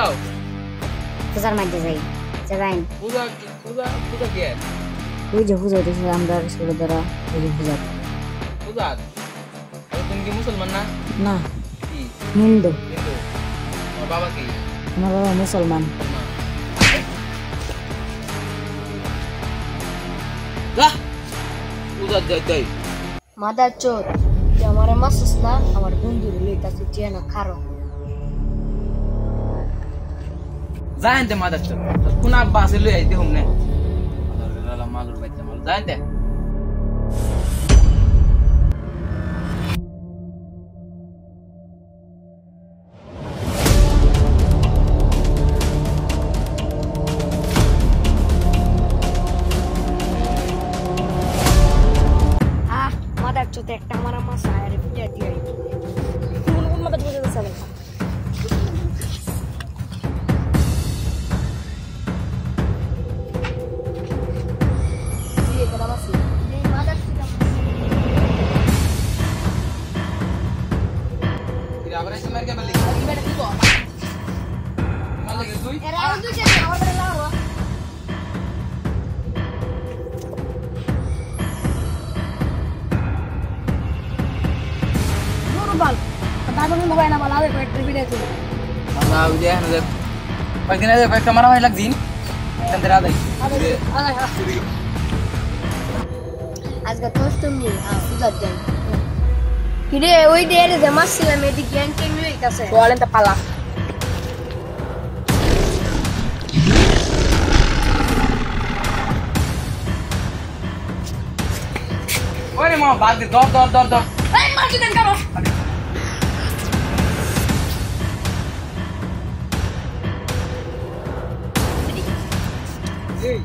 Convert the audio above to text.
যাও পূজার মধ্যে যাই যাইন পূজা পূজা পূজা কি ওই যে পূজা হইতেছে আমরা ছেলে দ্বারা ওই যে পূজা পূজা তুমি কি মুসলমান না না কি হিন্দু হিন্দু তোমার বাবা কি আমার বাবা মুসলমান যা পূজা যাই মাদার চোর যে আমার মাসুস না আমার বন্ধুর লইতাছে যে না খারো জানতে মাদার চোর কোন আব্বা আছে লই আইতে হুমনে লালা মালুর বাইতে মাল জানতে মাদার চোর একটা আমার মাস আরে পিটা দিয়ে কোন মাদার চোর আছে Abra ese merke balik. Malah gitu. Era itu jadi orang lawa. Normal. Kata mo mo na malawi ko trip dito. Nah, udah anu deh. Pagi aja pakai kamera main lagi din. Tentera dai. আজকে তোর তুমি পূজার দিন কিরে ওই ডেরে যে মাসছিলাম এদিক gang টেং লইতাছে বলেন তো পালা ওরে মা বাদ দে দর এই মারছি দেন করো এই